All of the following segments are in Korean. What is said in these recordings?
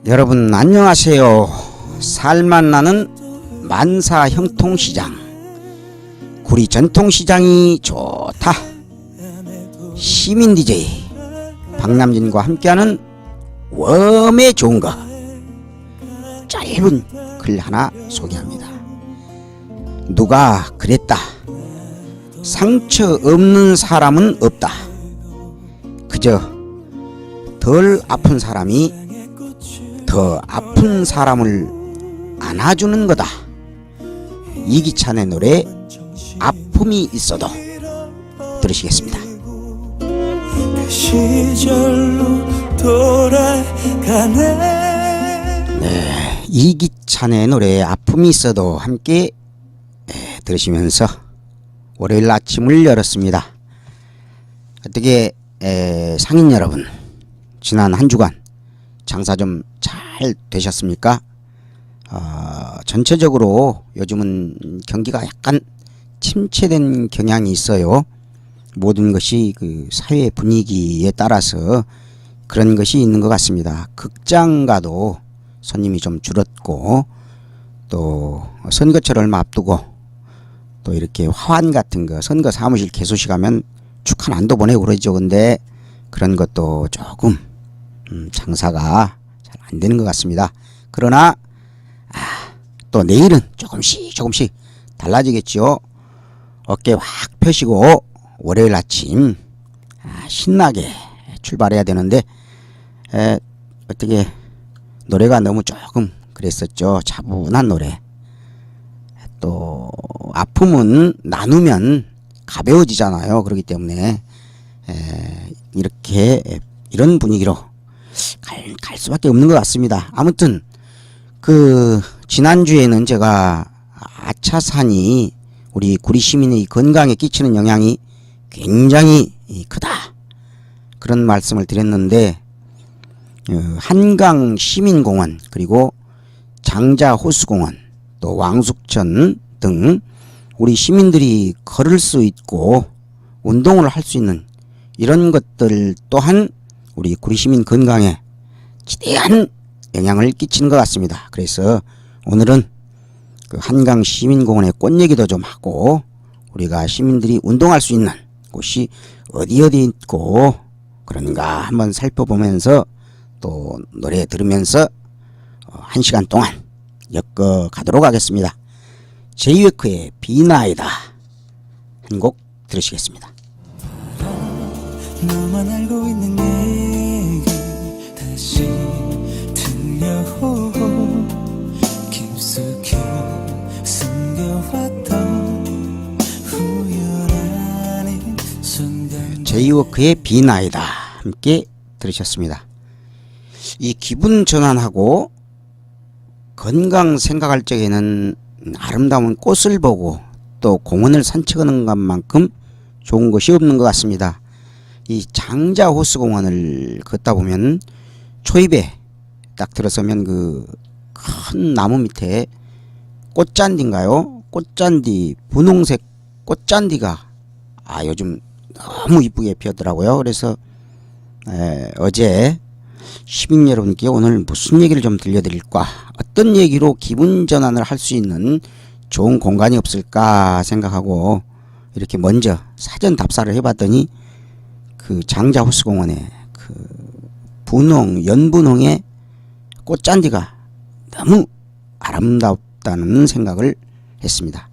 여러분 안녕하세요. 살맛 나는 만사 형통시장, 구리 전통시장이 좋다. 시민 DJ 박남진과 함께하는 웜에 좋은거 짧은 글 하나 소개합니다. 누가 그랬다. 상처 없는 사람은 없다. 그저 덜 아픈 사람이 더 아픈 사람을 안아주는 거다. 이기찬의 노래 아픔이 있어도 들으시겠습니다. 그 시절로 돌아가네. 네, 이기찬의 노래 아픔이 있어도 함께 들으시면서 월요일 아침을 열었습니다. 어떻게 상인 여러분, 지난 한 주간 장사 좀 잘 되셨습니까? 전체적으로 요즘은 경기가 약간 침체된 경향이 있어요. 모든 것이 그 사회 분위기에 따라서 그런 것이 있는 것 같습니다. 극장 가도 손님이 좀 줄었고, 또 선거철 얼마 앞두고 또 이렇게 화환 같은 거 선거 사무실 개소식 하면 축하난도 보내고 그러죠. 근데 그런 것도 조금 장사가 잘 안 되는 것 같습니다. 그러나 또 내일은 조금씩 달라지겠죠. 어깨 확 펴시고 월요일 아침 신나게 출발해야 되는데 어떻게 노래가 너무 조금 그랬었죠. 차분한 노래. 또 아픔은 나누면 가벼워지잖아요. 그렇기 때문에 이렇게 이런 분위기로 갈 수밖에 없는 것 같습니다. 아무튼 그 지난주에는 제가 아차산이 우리 구리 시민의 건강에 끼치는 영향이 굉장히 크다, 그런 말씀을 드렸는데, 한강 시민공원 그리고 장자호수공원 또 왕숙천 등 우리 시민들이 걸을 수 있고 운동을 할 수 있는 이런 것들 또한 우리 구리 시민 건강에 지대한 영향을 끼치는 것 같습니다. 그래서 오늘은 그 한강 시민공원의 꽃 얘기도 좀 하고, 우리가 시민들이 운동할 수 있는 곳이 어디 있고 그런가 한번 살펴보면서 또 노래 들으면서 1시간 동안 엮어 가도록 하겠습니다. 제이웨크의 비나이다 한 곡 들으시겠습니다. 너만 알고 있는 얘기 다시 들려오. 깊숙이 숨겨왔던 후회하는 순간. 제이워크의 비나이다 함께 들으셨습니다. 이 기분 전환하고 건강 생각할 적에는 아름다운 꽃을 보고 또 공원을 산책하는 것만큼 좋은 것이 없는 것 같습니다. 이 장자호수공원을 걷다 보면 초입에 딱 들어서면 그 큰 나무 밑에 꽃잔디인가요? 꽃잔디, 분홍색 꽃잔디가 요즘 너무 이쁘게 피었더라고요. 그래서 어제 시민 여러분께 오늘 무슨 얘기를 좀 들려드릴까, 어떤 얘기로 기분 전환을 할 수 있는 좋은 공간이 없을까 생각하고 이렇게 먼저 사전 답사를 해봤더니 그 장자호수공원에 그 연분홍의 꽃잔디가 너무 아름답다는 생각을 했습니다.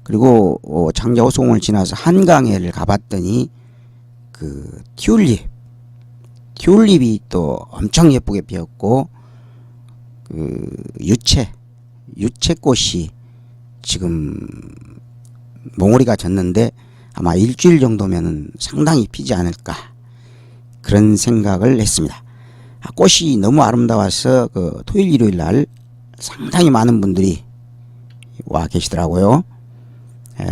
그리고 장자호수공원을 지나서 한강에를 가봤더니 그 튤립이 또 엄청 예쁘게 피었고, 그 유채꽃이 지금 몽우리가 졌는데 아마 일주일 정도면은 상당히 피지 않을까, 그런 생각을 했습니다. 꽃이 너무 아름다워서 그 토요일 일요일 날 상당히 많은 분들이 와 계시더라고요.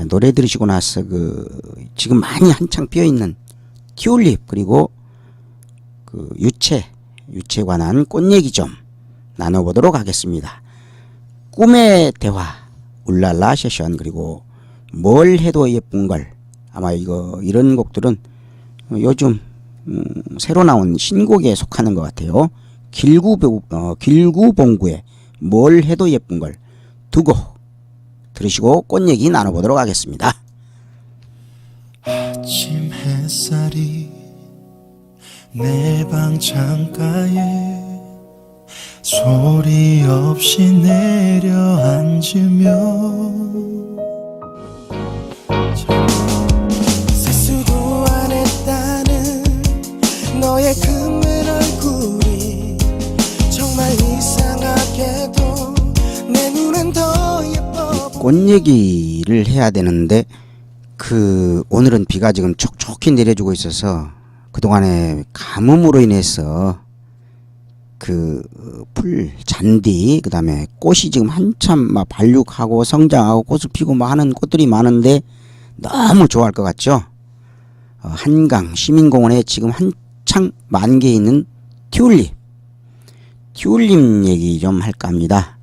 노래 들으시고 나서 그 지금 많이 한창 피어 있는 튤립 그리고 그 유채에 관한 꽃 얘기 좀 나눠보도록 하겠습니다. 꿈의 대화, 울랄라 세션, 그리고 뭘 해도 예쁜 걸, 아마 이런 곡들은 요즘 새로 나온 신곡에 속하는 것 같아요. 길구봉구의 뭘 해도 예쁜 걸 두 곡 들으시고 꽃 얘기 나눠보도록 하겠습니다. 아침 햇살이 내 방 창가에 소리 없이 내려앉으면 세수도 안 했다는 너의 그늘 얼굴이 정말 이상하게도 내 눈엔 더 예뻐. 꽃 얘기를 해야 되는데 오늘은 비가 지금 촉촉히 내려주고 있어서 그동안에 가뭄으로 인해서 풀 잔디 그다음에 꽃이 지금 한참 막 발육하고 성장하고 꽃을 피고 막 하는 꽃들이 많은데 너무 좋아할 것 같죠? 한강 시민공원에 지금 한창 만개해 있는 튤립 얘기 좀 할까 합니다.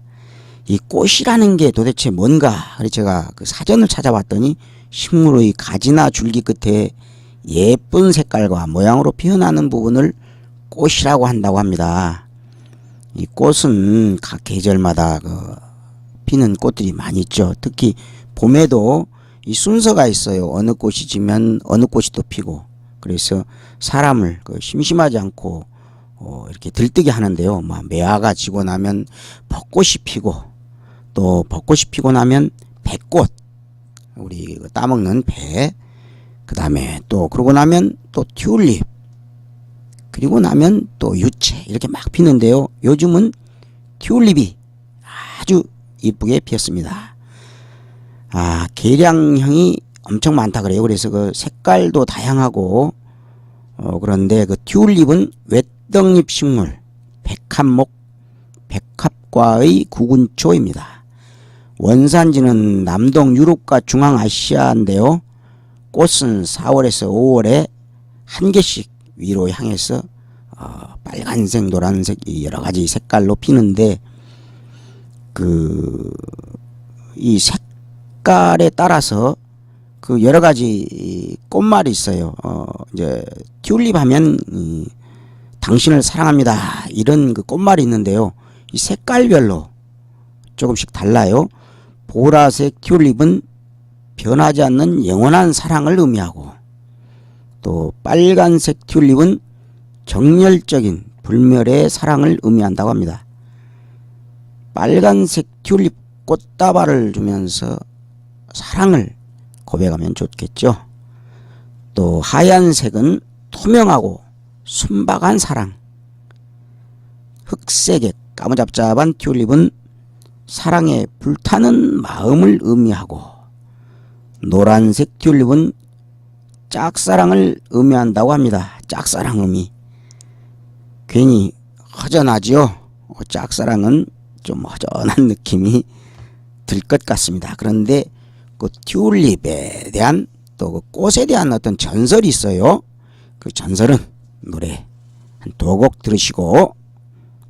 이 꽃이라는 게 도대체 뭔가? 그래서 제가 그 사전을 찾아봤더니 식물의 가지나 줄기 끝에 예쁜 색깔과 모양으로 피어나는 부분을 꽃이라고 한다고 합니다. 이 꽃은 각 계절마다 피는 꽃들이 많이 있죠. 특히 봄에도 이 순서가 있어요. 어느 꽃이 지면 어느 꽃이 또 피고. 그래서 사람을 심심하지 않고 이렇게 들뜨게 하는데요. 매화가 지고 나면 벚꽃이 피고, 또 벚꽃이 피고 나면 배꽃, 우리 따먹는 배, 그 다음에 또 그러고 나면 또 튤립, 그리고 나면 또 유채, 이렇게 막 피는데요. 요즘은 튤립이 아주 이쁘게 피었습니다. 계량형이 엄청 많다 그래요. 그래서 그 색깔도 다양하고, 그런데 그 튤립은 외떡잎 식물, 백합목, 백합과의 구근초입니다. 원산지는 남동 유럽과 중앙아시아인데요. 꽃은 4월에서 5월에 한 개씩 위로 향해서 빨간색, 노란색 여러 가지 색깔로 피는데 이 색깔에 따라서 여러 가지 꽃말이 있어요. 이제 튤립 하면 당신을 사랑합니다, 이런 꽃말이 있는데요. 이 색깔별로 조금씩 달라요. 보라색 튤립은 변하지 않는 영원한 사랑을 의미하고, 또 빨간색 튤립은 정열적인 불멸의 사랑을 의미한다고 합니다. 빨간색 튤립 꽃다발을 주면서 사랑을 고백하면 좋겠죠. 또 하얀색은 투명하고 순박한 사랑, 흑색의 까무잡잡한 튤립은 사랑에 불타는 마음을 의미하고, 노란색 튤립은 짝사랑을 의미한다고 합니다. 짝사랑 의미. 괜히 허전하지요. 짝사랑은 좀 허전한 느낌이 들 것 같습니다. 그런데 그 튤립에 대한 또 그 꽃에 대한 어떤 전설이 있어요. 그 전설은 노래 한 두 곡 들으시고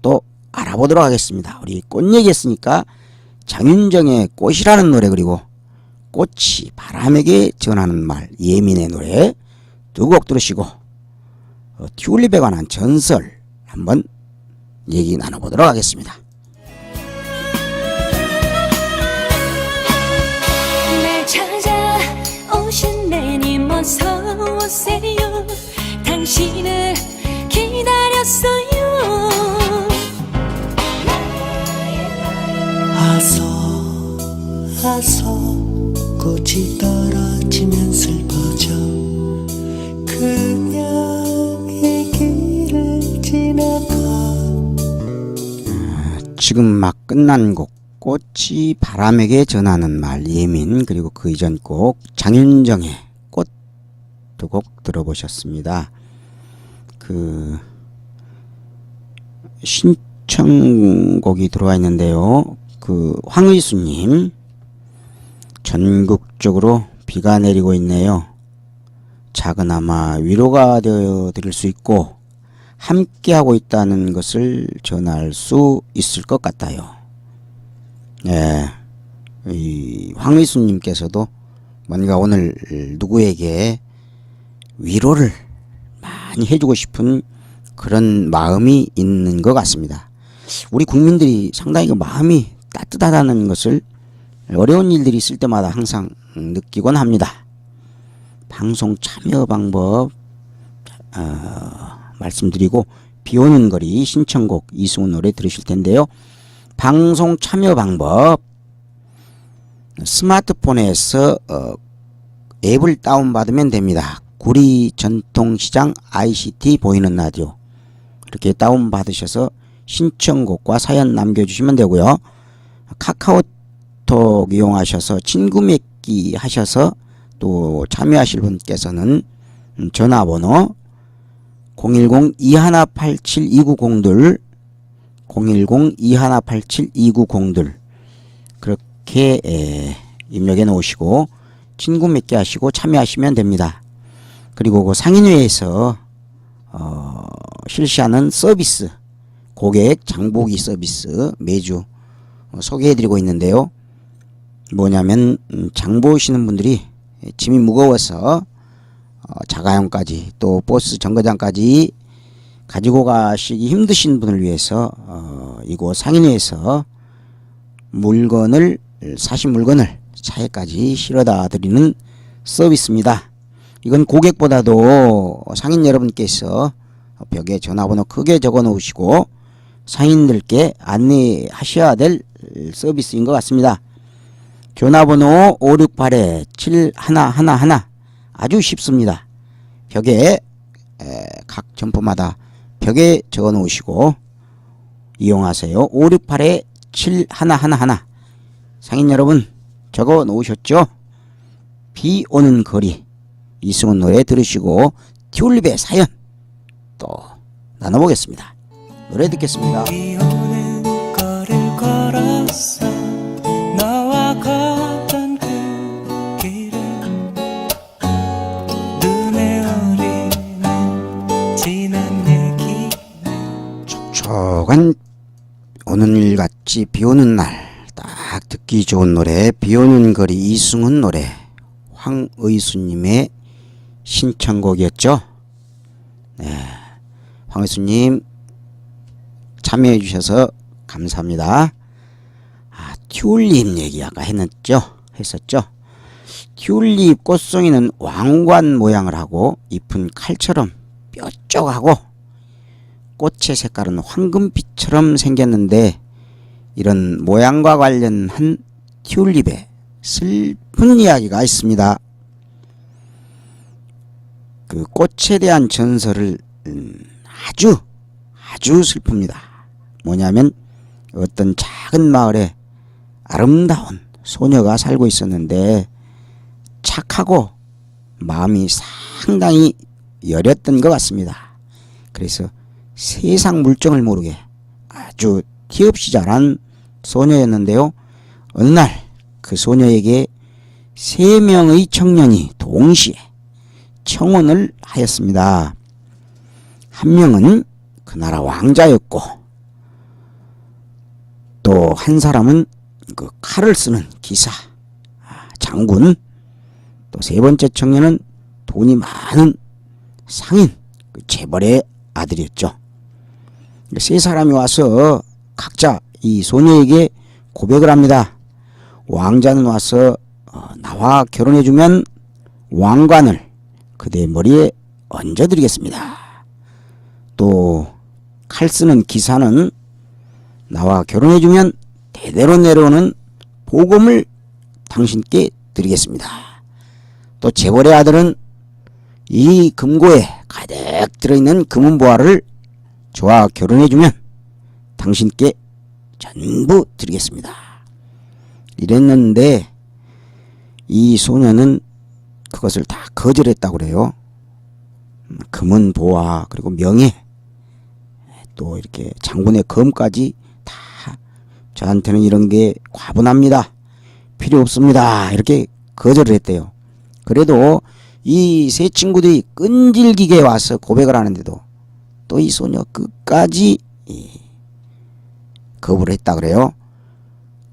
또 알아보도록 하겠습니다. 우리 꽃 얘기했으니까 장윤정의 꽃이라는 노래, 그리고 꽃이 바람에게 전하는 말, 예민의 노래 두 곡 들으시고 튤립에 관한 전설 한번 얘기 나눠보도록 하겠습니다. 날 찾아오신 내님 어서 오세요. 당신을 기다렸어요. 아서 꽃이 떨어지면 슬퍼져. 그녀의 길을 지나가. 지금 막 끝난 곡 꽃이 바람에게 전하는 말, 예민, 그리고 그 이전 곡 장윤정의 꽃 두 곡 들어보셨습니다. 신청곡이 들어와 있는데요. 황의수님, 전국적으로 비가 내리고 있네요. 작은아마 위로가 되어 드릴 수 있고 함께하고 있다는 것을 전할 수 있을 것 같아요. 이 황의수님께서도 뭔가 오늘 누구에게 위로를 많이 해주고 싶은 그런 마음이 있는 것 같습니다. 우리 국민들이 상당히 그 마음이 따뜻하다는 것을 어려운 일들이 있을 때마다 항상 느끼곤 합니다. 방송 참여 방법 말씀드리고 비오는 거리 신청곡 이승훈 노래 들으실 텐데요. 방송 참여 방법 스마트폰에서 앱을 다운받으면 됩니다. 구리 전통시장 ICT 보이는 라디오 이렇게 다운받으셔서 신청곡과 사연 남겨주시면 되고요. 카카오톡 이용하셔서 친구 맺기 하셔서 또 참여하실 분께서는 전화번호 010-2187-2902 010-2187-2902 그렇게 입력해 놓으시고 친구 맺기 하시고 참여하시면 됩니다. 그리고 그 상인회에서 실시하는 서비스 고객 장보기 서비스 매주 소개해드리고 있는데요. 뭐냐면 장 보시는 분들이 짐이 무거워서 자가용까지 또 버스 정거장까지 가지고 가시기 힘드신 분을 위해서 이곳 상인회에서 사신 물건을 차에까지 실어다 드리는 서비스입니다. 이건 고객보다도 상인 여러분께서 벽에 전화번호 크게 적어 놓으시고 상인들께 안내하셔야 될 서비스인 것 같습니다. 전화번호 568-7111 아주 쉽습니다. 벽에 각 점포마다 벽에 적어 놓으시고 이용하세요. 568-7111 상인 여러분 적어 놓으셨죠? 비 오는 거리 이승훈 노래 들으시고 튤립의 사연 또 나눠보겠습니다. 노래 듣겠습니다. 비 오는 거리를 걸었어 너와 걷던 그 길은 눈에 어리는 지난 얘기 촉촉한 오늘같이 비오는 날 딱 듣기 좋은 노래 비오는 거리 이승훈 노래 황의수님의 신청곡이었죠. 네, 황의수님 참여해 주셔서 감사합니다. 튤립 얘기 아까 했었죠. 튤립 꽃송이는 왕관 모양을 하고 잎은 칼처럼 뾰족하고 꽃의 색깔은 황금빛처럼 생겼는데 이런 모양과 관련한 튤립에 슬픈 이야기가 있습니다. 그 꽃에 대한 전설을 아주 슬픕니다. 뭐냐면 어떤 작은 마을에 아름다운 소녀가 살고 있었는데 착하고 마음이 상당히 여렸던 것 같습니다. 그래서 세상 물정을 모르게 아주 티 없이 자란 소녀였는데요. 어느 날 그 소녀에게 3명의 청년이 동시에 청혼을 하였습니다. 한 명은 그 나라 왕자였고 또 한 사람은 그 칼을 쓰는 기사, 장군, 또 세 번째 청년은 돈이 많은 상인, 그 재벌의 아들이었죠. 세 사람이 와서 각자 이 소녀에게 고백을 합니다. 왕자는 와서 나와 결혼해주면 왕관을 그대 머리에 얹어드리겠습니다. 또 칼 쓰는 기사는 나와 결혼해주면 대대로 내려오는 복음을 당신께 드리겠습니다. 또 재벌의 아들은 이 금고에 가득 들어있는 금은보화를 저와 결혼해주면 당신께 전부 드리겠습니다. 이랬는데 이 소녀는 그것을 다 거절했다고 그래요. 금은보화 그리고 명예 또 이렇게 장군의 검까지 다 저한테는 이런 게 과분합니다. 필요 없습니다. 이렇게 거절을 했대요. 그래도 이 세 친구들이 끈질기게 와서 고백을 하는데도 또 이 소녀 끝까지 거부를 했다 그래요.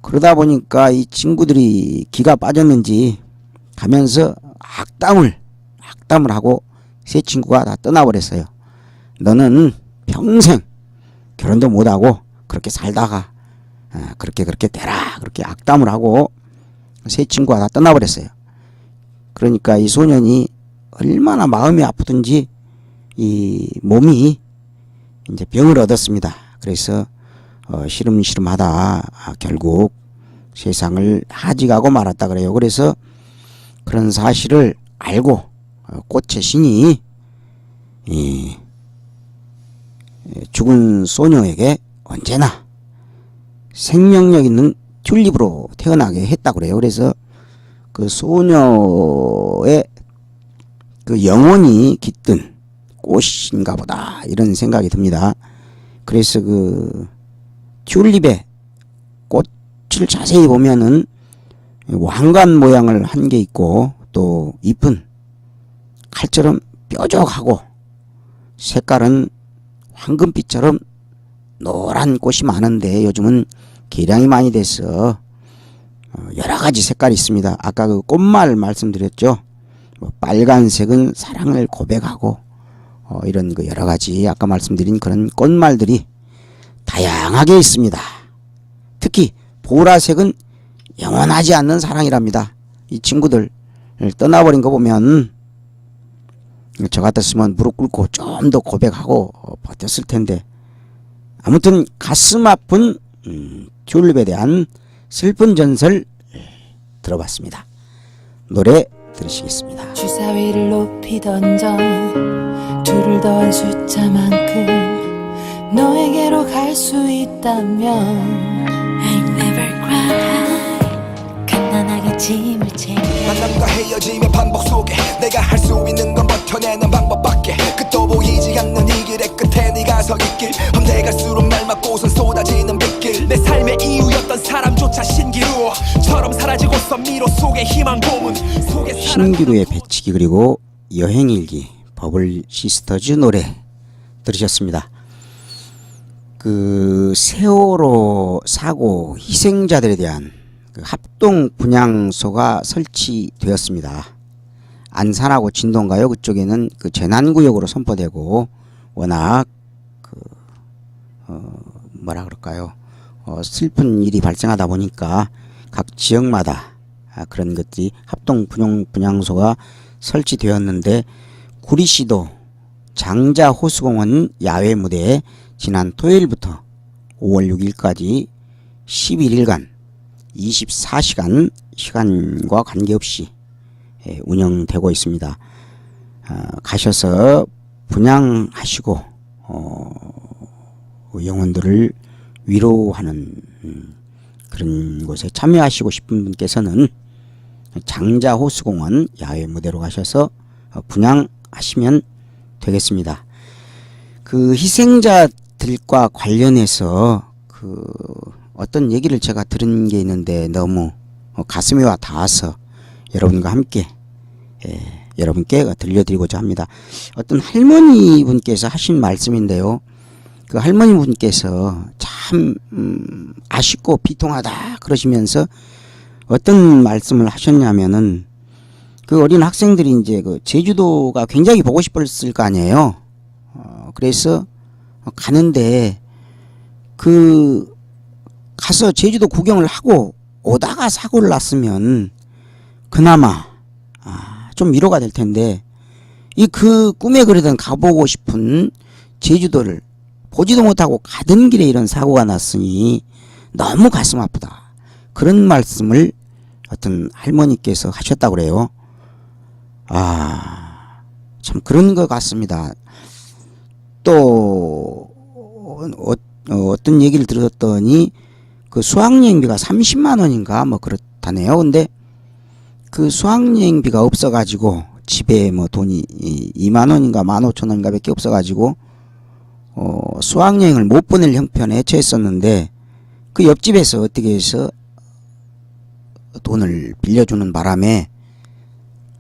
그러다 보니까 이 친구들이 기가 빠졌는지 가면서 악담을 하고 세 친구가 다 떠나버렸어요. 너는 평생 결혼도 못하고 그렇게 살다가 그렇게 되라 그렇게 악담을 하고 세 친구가 다 떠나버렸어요. 그러니까 이 소년이 얼마나 마음이 아프든지 이 몸이 이제 병을 얻었습니다. 그래서 시름시름하다 결국 세상을 하직하고 말았다 그래요. 그래서 그런 사실을 알고 꽃의 신이 이 죽은 소녀에게 언제나 생명력 있는 튤립으로 태어나게 했다고 그래요. 그래서 그 소녀의 그 영혼이 깃든 꽃인가 보다 이런 생각이 듭니다. 그래서 그 튤립의 꽃을 자세히 보면은 왕관 모양을 한 게 있고 또 잎은 칼처럼 뾰족하고 색깔은 황금빛처럼 노란 꽃이 많은데 요즘은 개량이 많이 돼서 여러 가지 색깔이 있습니다. 아까 그 꽃말 말씀드렸죠. 뭐 빨간색은 사랑을 고백하고 이런 그 여러 가지 아까 말씀드린 그런 꽃말들이 다양하게 있습니다. 특히 보라색은 영원하지 않는 사랑이랍니다. 이 친구들 떠나버린 거 보면 저 같았으면 무릎 꿇고 좀 더 고백하고 버텼을 텐데 아무튼 가슴 아픈 튤립에 대한 슬픈 전설 들어봤습니다. 노래 들으시겠습니다. 주사위를 높이 던져 둘을 더한 숫자만큼 너에게로 갈 수 있다면 I never cry 간단하게 짐을 챙겨 만남과 헤어짐의 반복 속에 내가 할 수 있는 건 버텨내는 방법밖에 끝도 보이지 않는 이 길의 끝에 네가 서 있길 밤새 갈수록 날맞고선 쏟아지는 빗길 내 삶의 이유였던 사람조차 신기루처럼 사라지고서 미로 속의 희망 고문 속에 신기루의 배치기 그리고 여행일기 버블 시스터즈 노래 들으셨습니다. 그 세월호 사고 희생자들에 대한 그 합동 분향소가 설치되었습니다. 안산하고 진도인가요? 그쪽에는 그 재난구역으로 선포되고 워낙 그 뭐라 그럴까요? 슬픈 일이 발생하다 보니까 각 지역마다 그런 것들이 합동 분향소가 설치되었는데 구리시도 장자 호수공원 야외 무대에 지난 토요일부터 5월 6일까지 11일간 24시간 시간과 관계없이 운영되고 있습니다. 가셔서 분향하시고 영혼들을 위로하는 그런 곳에 참여하시고 싶은 분께서는 장자호수공원 야외 무대로 가셔서 분향하시면 되겠습니다. 그 희생자들과 관련해서 그 어떤 얘기를 제가 들은 게 있는데 너무 가슴에 와 닿아서 여러분과 함께 여러분께 들려드리고자 합니다. 어떤 할머니 분께서 하신 말씀인데요. 그 할머니 분께서 참 아쉽고 비통하다 그러시면서 어떤 말씀을 하셨냐면은 그 어린 학생들이 이제 그 제주도가 굉장히 보고 싶었을 거 아니에요. 그래서 가는데 그 가서 제주도 구경을 하고 오다가 사고를 났으면 그나마 좀 위로가 될 텐데 이 그 꿈에 그리던 가보고 싶은 제주도를 보지도 못하고 가던 길에 이런 사고가 났으니 너무 가슴 아프다. 그런 말씀을 어떤 할머니께서 하셨다고 그래요. 참 그런 것 같습니다. 또 어떤 얘기를 들었더니 그 수학여행비가 30만 원인가 뭐 그렇다네요. 근데 그 수학여행비가 없어가지고 집에 뭐 돈이 2만 원인가 15,000원인가 밖에 없어가지고 수학여행을 못 보낼 형편에 처했었는데 그 옆집에서 어떻게 해서 돈을 빌려주는 바람에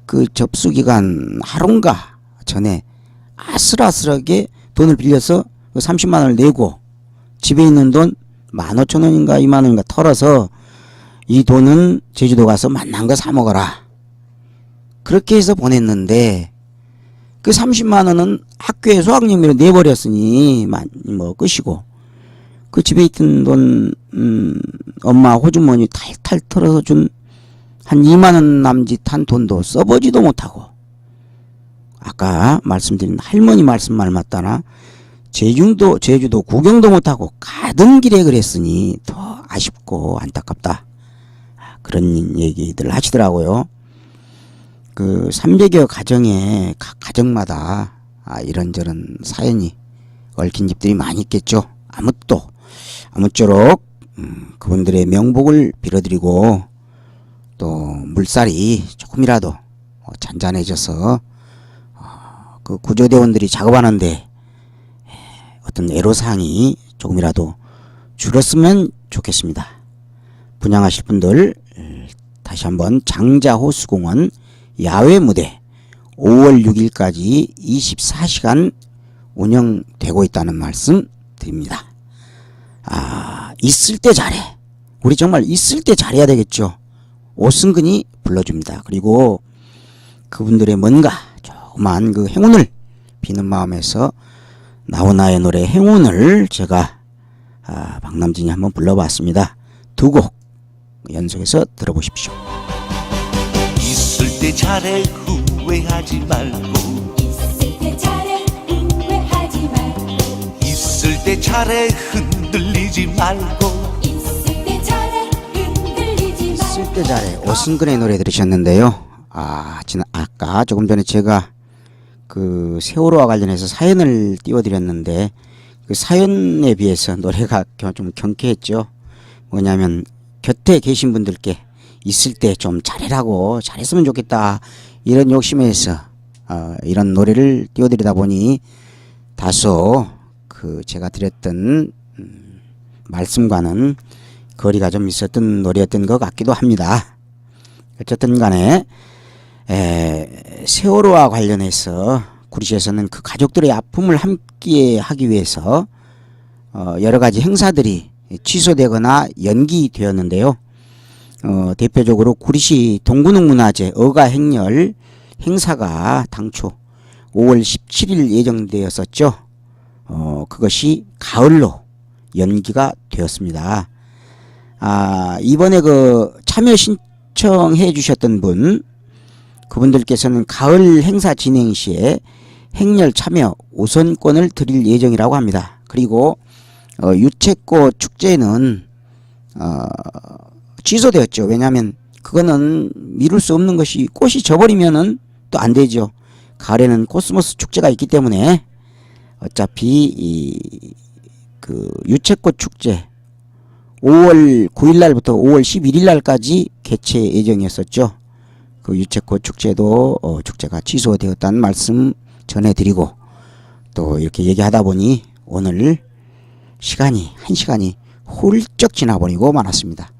그 접수기간 하루인가 전에 아슬아슬하게 돈을 빌려서 그 30만 원을 내고 집에 있는 돈 15,000원인가 2만 원인가 털어서 이 돈은 제주도 가서 맛난 거 사 먹어라. 그렇게 해서 보냈는데 그 30만 원은 학교에 수학여행비로 내버렸으니 뭐 끝이고, 그 집에 있던 돈 엄마 호주머니 탈탈 털어서 준 한 2만 원 남짓한 돈도 써보지도 못하고, 아까 말씀드린 할머니 말씀만 맞다나 제주도 구경도 못하고 가던 길에 그랬으니 더 아쉽고 안타깝다, 그런 얘기들 하시더라고요. 그 300여 가정에 각 가정마다 이런저런 사연이 얽힌 집들이 많이 있겠죠. 아무쪼록 그분들의 명복을 빌어드리고, 또 물살이 조금이라도 잔잔해져서 그 구조대원들이 작업하는데 어떤 애로사항이 조금이라도 줄었으면 좋겠습니다. 분양하실 분들 다시 한번 장자호수공원 야외 무대 5월 6일까지 24시간 운영되고 있다는 말씀 드립니다. 있을 때 잘해. 우리 정말 있을 때 잘해야 되겠죠. 오승근이 불러줍니다. 그리고 그분들의 뭔가 조그만 그 행운을 비는 마음에서 나훈아의 노래 행운을 제가 박남진이 한번 불러봤습니다. 두 곡 연속해서 들어보십시오. 있을 때 잘해 후회하지 말고, 있을 때 잘해 후회하지 말고, 있을 때 잘해 흔들리지 말고, 있을 때 잘해 흔들리지 말고. 있을 때 잘해 오승근의 노래 들으셨는데요. 아까 조금 전에 제가 그 세월호와 관련해서 사연을 띄워드렸는데, 그 사연에 비해서 노래가 좀 경쾌했죠. 뭐냐면 곁에 계신 분들께 있을 때 좀 잘해라고, 잘했으면 좋겠다, 이런 욕심에서 이런 노래를 띄워드리다 보니 다소 그 제가 드렸던 말씀과는 거리가 좀 있었던 노래였던 것 같기도 합니다. 어쨌든 간에 세월호와 관련해서 구리시에서는 그 가족들의 아픔을 함께 하기 위해서 여러 가지 행사들이 취소되거나 연기되었는데요. 대표적으로 구리시 동구농문화제 어가행렬 행사가 당초 5월 17일 예정되었었죠. 그것이 가을로 연기가 되었습니다. 이번에 그 참여 신청해 주셨던 그분들께서는 가을 행사 진행 시에 행렬 참여 우선권을 드릴 예정이라고 합니다. 그리고 유채꽃 축제는 취소되었죠. 왜냐하면 그거는 미룰 수 없는 것이, 꽃이 져버리면은 또 안 되죠. 가을에는 코스모스 축제가 있기 때문에 어차피 그 유채꽃 축제 5월 9일 날부터 5월 11일 날까지 개최 예정이었었죠. 그 유채꽃 축제도 축제가 취소되었다는 말씀 전해드리고, 또 이렇게 얘기하다 보니 오늘 한 시간이 훌쩍 지나버리고 말았습니다.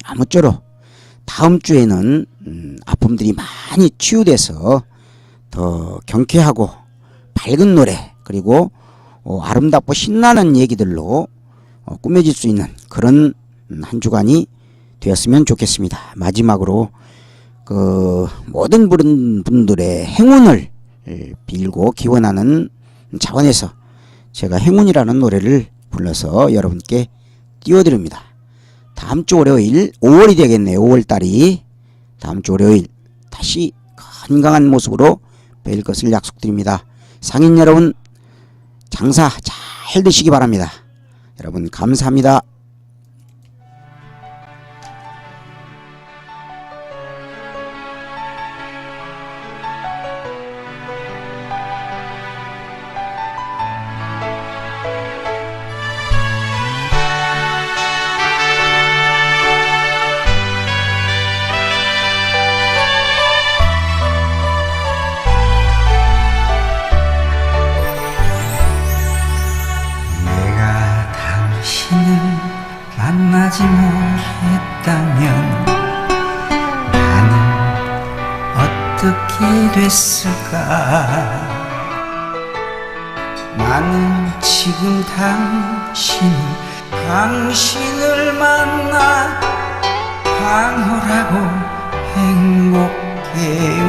아무쪼록 다음 주에는 아픔들이 많이 치유돼서 더 경쾌하고 밝은 노래, 그리고 아름답고 신나는 얘기들로 꾸며질 수 있는 그런 한 주간이 되었으면 좋겠습니다. 마지막으로 그 모든 분들의 행운을 빌고 기원하는 차원에서 제가 행운이라는 노래를 불러서 여러분께 띄워드립니다. 다음 주 월요일 5월이 되겠네요. 5월달이 다음 주 월요일 다시 건강한 모습으로 뵐 것을 약속드립니다. 상인 여러분, 장사 잘 되시기 바랍니다. 여러분 감사합니다. 내가 당신을 만나지 못했다면 나는 어떻게 됐을까? 나는 지금 당신을 만나 황홀하고 행복해요.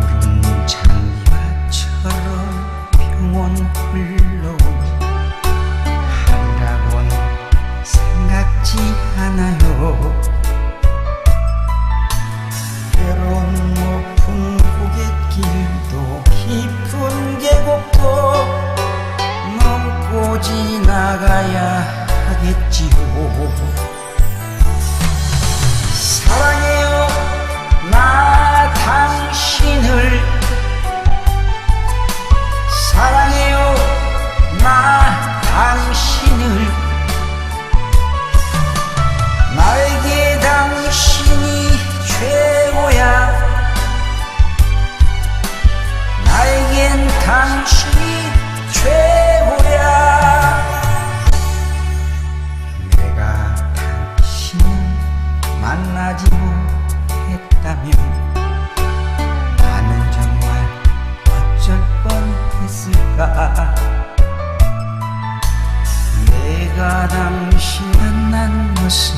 푸른 흘러온 하루라곤 생각지 않아요. 때론 높은 고갯길도 깊은 계곡도 넘고 지나가야 하겠지요. 사랑해요 나 당신을, 사랑해요 나 당신을. 나에게 당신이 최고야, 나에겐 당신이 최고야. 내가 당신을 만나지 못했다면 나는 정말 어쩔 뻔했을까. 내가 당신 만난 것은